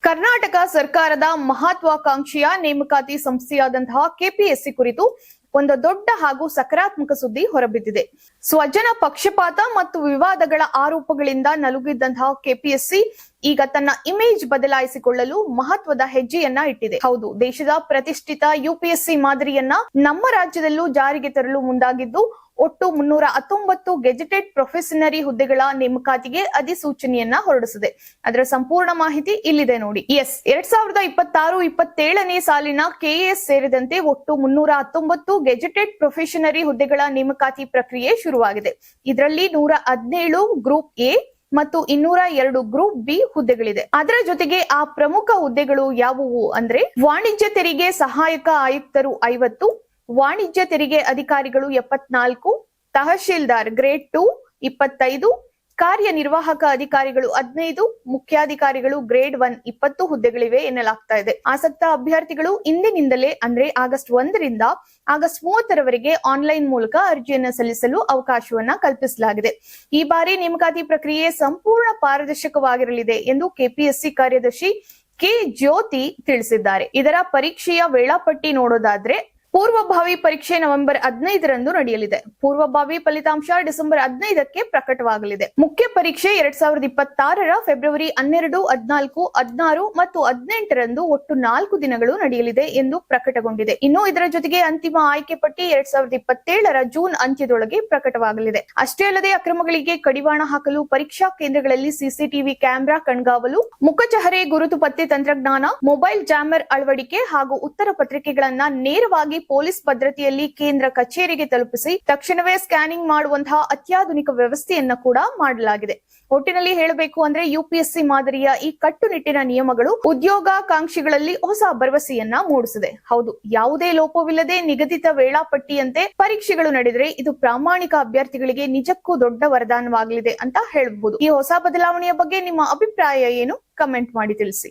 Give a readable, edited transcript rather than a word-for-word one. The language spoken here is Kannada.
ಕರ್ನಾಟಕ ಸರ್ಕಾರದ ಮಹತ್ವಾಕಾಂಕ್ಷೆಯ ನೇಮಕಾತಿ ಸಂಸ್ಥೆಯಾದಂತಹ ಕೆಪಿಎಸ್ಸಿ ಕುರಿತು ಒಂದು ದೊಡ್ಡ ಹಾಗೂ ಸಕಾರಾತ್ಮಕ ಸುದ್ದಿ ಹೊರಬಿದ್ದಿದೆ. ಸ್ವಜನ ಪಕ್ಷಪಾತ ಮತ್ತು ವಿವಾದಗಳ ಆರೋಪಗಳಿಂದ ನಲುಗಿದ್ದಂತಹ ಕೆಪಿಎಸ್ಸಿ ಈಗ ತನ್ನ ಇಮೇಜ್ ಬದಲಾಯಿಸಿಕೊಳ್ಳಲು ಮಹತ್ವದ ಹೆಜ್ಜೆಯನ್ನ ಇಟ್ಟಿದೆ. ಹೌದು, ದೇಶದ ಪ್ರತಿಷ್ಠಿತ ಯುಪಿಎಸ್ಸಿ ಮಾದರಿಯನ್ನ ನಮ್ಮ ರಾಜ್ಯದಲ್ಲೂ ಜಾರಿಗೆ ತರಲು ಮುಂದಾಗಿದ್ದು, ಒಟ್ಟು 319 ಗೆಜೆಟೆಡ್ ಪ್ರೊಫೆಷನರಿ ಹುದ್ದೆಗಳ ನೇಮಕಾತಿಗೆ ಅಧಿಸೂಚನೆಯನ್ನ ಹೊರಡಿಸಿದೆ. ಅದರ ಸಂಪೂರ್ಣ ಮಾಹಿತಿ ಇಲ್ಲಿದೆ ನೋಡಿ. 2026-27ನೇ ಸಾಲಿನ ಕೆಎಎಸ್ ಸೇರಿದಂತೆ ಒಟ್ಟು 319 ಗೆಜೆಟೆಡ್ ಪ್ರೊಫೆಷನರಿ ಹುದ್ದೆಗಳ ನೇಮಕಾತಿ ಪ್ರಕ್ರಿಯೆ ಶುರುವಾಗಿದೆ. ಇದರಲ್ಲಿ 117 ಗ್ರೂಪ್ ಎ ಮತ್ತು 202 ಗ್ರೂಪ್ ಬಿ ಹುದ್ದೆಗಳಿದೆ. ಅದರ ಜೊತೆಗೆ ಆ ಪ್ರಮುಖ ಹುದ್ದೆಗಳು ಯಾವುವು ಅಂದ್ರೆ, ವಾಣಿಜ್ಯ ತೆರಿಗೆ ಸಹಾಯಕ ಆಯುಕ್ತರು 50, ವಾಣಿಜ್ಯ ತೆರಿಗೆ ಅಧಿಕಾರಿಗಳು 74, ತಹಶೀಲ್ದಾರ್ ಗ್ರೇಡ್ 2 25, ಕಾರ್ಯನಿರ್ವಾಹಕ ಅಧಿಕಾರಿಗಳು 15, ಮುಖ್ಯಾಧಿಕಾರಿಗಳು ಗ್ರೇಡ್ 1 20 ಹುದ್ದೆಗಳಿವೆ ಎನ್ನಲಾಗ್ತಾ ಇದೆ. ಆಸಕ್ತ ಅಭ್ಯರ್ಥಿಗಳು ಇಂದಿನಿಂದಲೇ ಅಂದ್ರೆ ಆಗಸ್ಟ್ 1ರಿಂದ ಆಗಸ್ಟ್ 30ರವರೆಗೆ ಆನ್ಲೈನ್ ಮೂಲಕ ಅರ್ಜಿಯನ್ನು ಸಲ್ಲಿಸಲು ಅವಕಾಶವನ್ನ ಕಲ್ಪಿಸಲಾಗಿದೆ. ಈ ಬಾರಿ ನೇಮಕಾತಿ ಪ್ರಕ್ರಿಯೆ ಸಂಪೂರ್ಣ ಪಾರದರ್ಶಕವಾಗಿರಲಿದೆ ಎಂದು ಕೆಪಿಎಸ್ಸಿ ಕಾರ್ಯದರ್ಶಿ ಕೆ ಜ್ಯೋತಿ ತಿಳಿಸಿದ್ದಾರೆ. ಇದರ ಪರೀಕ್ಷೆಯ ವೇಳಾಪಟ್ಟಿ ನೋಡೋದಾದ್ರೆ, ಪೂರ್ವಭಾವಿ ಪರೀಕ್ಷೆ ನವೆಂಬರ್ 15ರಂದು ನಡೆಯಲಿದೆ. ಪೂರ್ವಭಾವಿ ಫಲಿತಾಂಶ ಡಿಸೆಂಬರ್ 15ಕ್ಕೆ ಪ್ರಕಟವಾಗಲಿದೆ. ಮುಖ್ಯ ಪರೀಕ್ಷೆ 2026ರ ಫೆಬ್ರವರಿ 12, 14, 16 ಮತ್ತು 18ರಂದು ಒಟ್ಟು 4 ದಿನಗಳು ನಡೆಯಲಿದೆ ಎಂದು ಪ್ರಕಟಗೊಂಡಿದೆ. ಇನ್ನು ಇದರ ಜೊತೆಗೆ ಅಂತಿಮ ಆಯ್ಕೆ ಪಟ್ಟಿ 2027ರ ಜೂನ್ ಅಂತ್ಯದೊಳಗೆ ಪ್ರಕಟವಾಗಲಿದೆ. ಅಷ್ಟೇ ಅಲ್ಲದೆ ಅಕ್ರಮಗಳಿಗೆ ಕಡಿವಾಣ ಹಾಕಲು ಪರೀಕ್ಷಾ ಕೇಂದ್ರಗಳಲ್ಲಿ ಸಿಸಿಟಿವಿ ಕ್ಯಾಮೆರಾ ಕಣ್ಗಾವಲು, ಮುಖಚಹರೆ ಗುರುತು ಪತ್ತೆ ತಂತ್ರಜ್ಞಾನ, ಮೊಬೈಲ್ ಜಾಮರ್ ಅಳವಡಿಕೆ ಹಾಗೂ ಉತ್ತರ ಪತ್ರಿಕೆಗಳನ್ನ ನೇರವಾಗಿ ಪೊಲೀಸ್ ಭದ್ರತೆಯಲ್ಲಿ ಕೇಂದ್ರ ಕಚೇರಿಗೆ ತಲುಪಿಸಿ ತಕ್ಷಣವೇ ಸ್ಕ್ಯಾನಿಂಗ್ ಮಾಡುವಂತಹ ಅತ್ಯಾಧುನಿಕ ವ್ಯವಸ್ಥೆಯನ್ನ ಕೂಡ ಮಾಡಲಾಗಿದೆ. ಒಟ್ಟಿನಲ್ಲಿ ಹೇಳಬೇಕು ಅಂದ್ರೆ, ಯುಪಿಎಸ್ಸಿ ಮಾದರಿಯ ಈ ಕಟ್ಟುನಿಟ್ಟಿನ ನಿಯಮಗಳು ಉದ್ಯೋಗಾಕಾಂಕ್ಷಿಗಳಲ್ಲಿ ಹೊಸ ಭರವಸೆಯನ್ನ ಮೂಡಿಸಿದೆ. ಹೌದು, ಯಾವುದೇ ಲೋಪವಿಲ್ಲದೆ ನಿಗದಿತ ವೇಳಾಪಟ್ಟಿಯಂತೆ ಪರೀಕ್ಷೆಗಳು ನಡೆದರೆ ಇದು ಪ್ರಾಮಾಣಿಕ ಅಭ್ಯರ್ಥಿಗಳಿಗೆ ನಿಜಕ್ಕೂ ದೊಡ್ಡ ವರದಾನವಾಗಲಿದೆ ಅಂತ ಹೇಳಬಹುದು. ಈ ಹೊಸ ಬದಲಾವಣೆಯ ಬಗ್ಗೆ ನಿಮ್ಮ ಅಭಿಪ್ರಾಯ ಏನು? ಕಮೆಂಟ್ ಮಾಡಿ ತಿಳಿಸಿ.